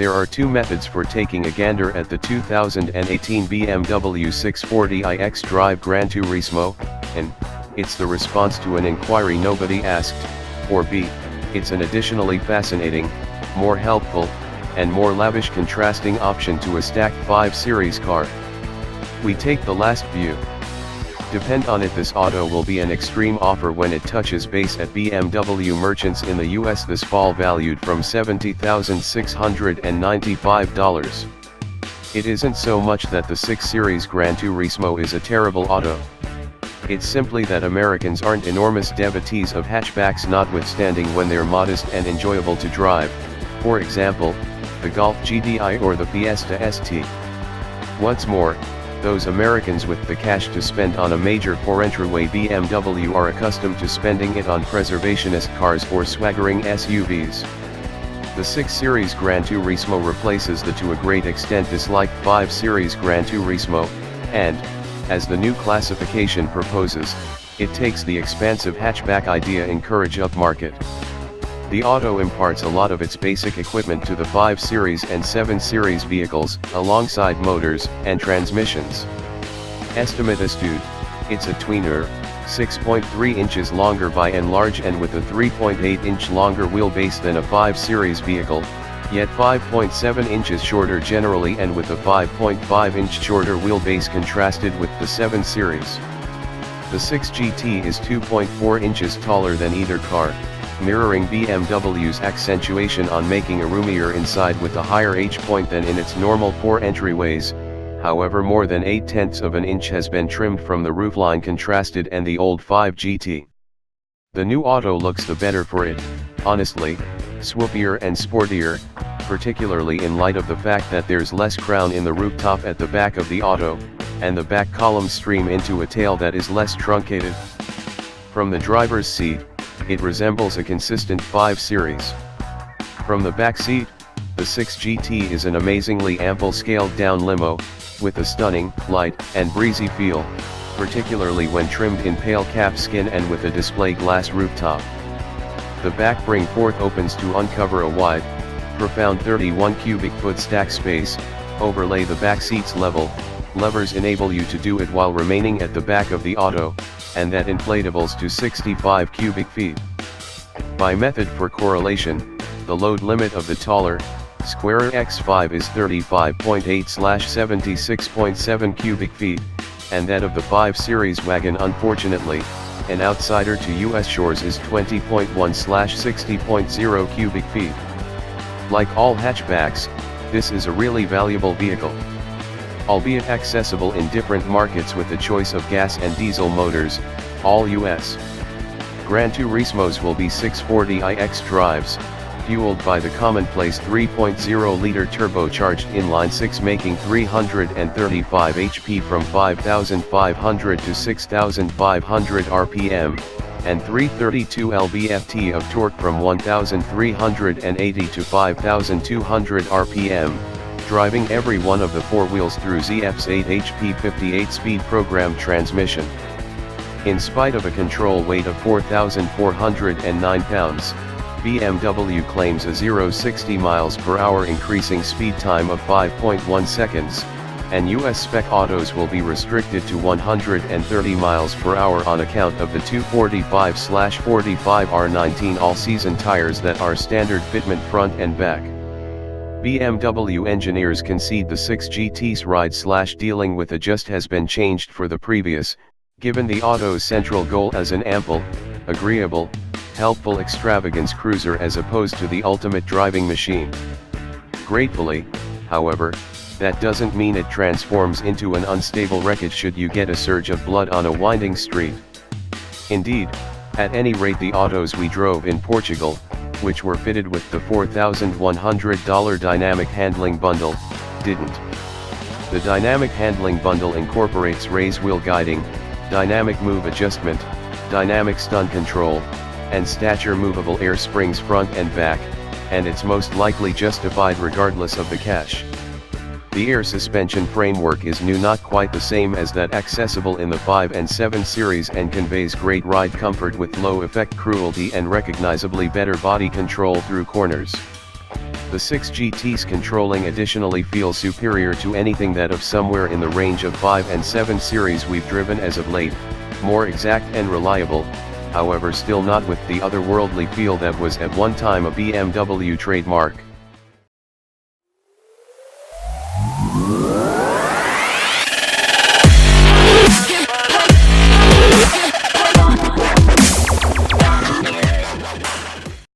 There are two methods for taking a gander at the 2018 BMW 640i xDrive Gran Turismo, and it's the response to an inquiry nobody asked, or B, it's an additionally fascinating, more helpful, and more lavish contrasting option to a stacked 5 Series car. We take the last view. Depend on it, this auto will be an extreme offer when it touches base at BMW merchants in the US this fall, valued from $70,695. It isn't so much that the 6 Series Gran Turismo is a terrible auto. It's simply that Americans aren't enormous devotees of hatchbacks, notwithstanding when they're modest and enjoyable to drive, for example, the Golf GTI or the Fiesta ST. What's more, those Americans with the cash to spend on a major four-entryway BMW are accustomed to spending it on preservationist cars or swaggering SUVs. The 6 Series Gran Turismo replaces the to a great extent disliked 5 Series Gran Turismo, and, as the new classification proposes, it takes the expansive hatchback idea encourage upmarket. The auto imparts a lot of its basic equipment to the 5 Series and 7 Series vehicles, alongside motors and transmissions. Estimate astute, it's a tweener, 6.3 inches longer by and large and with a 3.8-inch longer wheelbase than a 5 Series vehicle, yet 5.7 inches shorter generally and with a 5.5-inch shorter wheelbase contrasted with the 7 Series. The 6 GT is 2.4 inches taller than either car, mirroring BMW's accentuation on making a roomier inside with a higher H-point than in its normal 4 entryways. However, more than 0.8 of an inch has been trimmed from the roofline contrasted and the old 5 GT. The new auto looks the better for it, honestly, swoopier and sportier, particularly in light of the fact that there's less crown in the rooftop at the back of the auto, and the back columns stream into a tail that is less truncated. From the driver's seat, it resembles a consistent 5 Series. From the back seat, the 6 GT is an amazingly ample scaled-down limo, with a stunning, light, and breezy feel, particularly when trimmed in pale calfskin and with a display glass rooftop. The back bring forth opens to uncover a wide, profound 31 cubic foot stack space, overlay the back seat's level, levers enable you to do it while remaining at the back of the auto, and that inflatables to 65 cubic feet. By method for correlation, the load limit of the taller, squarer X5 is 35.8/76.7 cubic feet, and that of the 5 Series wagon, unfortunately, an outsider to US shores, is 20.1/60.0 cubic feet. Like all hatchbacks, this is a really valuable vehicle. Albeit accessible in different markets with a choice of gas and diesel motors, all US. Gran Turismos will be 640i xDrives, fueled by the commonplace 3.0-liter turbocharged inline-6 making 335 HP from 5,500 to 6,500 RPM, and 332 lb-ft of torque from 1,380 to 5,200 RPM. Driving every one of the 4 wheels through ZF's 8 HP 58-speed programmed transmission. In spite of a control weight of 4,409 pounds, BMW claims a 0-60 miles per hour increasing speed time of 5.1 seconds, and US spec autos will be restricted to 130 miles per hour on account of the 245/45 R19 all-season tires that are standard fitment front and back. BMW engineers concede the 6 GT's ride/dealing with adjust has been changed for the previous, given the auto's central goal as an ample, agreeable, helpful extravagance cruiser as opposed to the ultimate driving machine. Gratefully, however, that doesn't mean it transforms into an unstable wreckage should you get a surge of blood on a winding street. Indeed, at any rate, the autos we drove in Portugal, which were fitted with the $4,100 dynamic handling bundle, didn't. The dynamic handling bundle incorporates raise wheel guiding, dynamic move adjustment, dynamic stun control, and stature movable air springs front and back, and it's most likely justified regardless of the cash. The air suspension framework is new, not quite the same as that accessible in the 5 and 7 series, and conveys great ride comfort with low effect cruelty and recognizably better body control through corners. The 6 GT's controlling additionally feels superior to anything that of somewhere in the range of 5 and 7 series we've driven as of late, more exact and reliable, however still not with the otherworldly feel that was at one time a BMW trademark.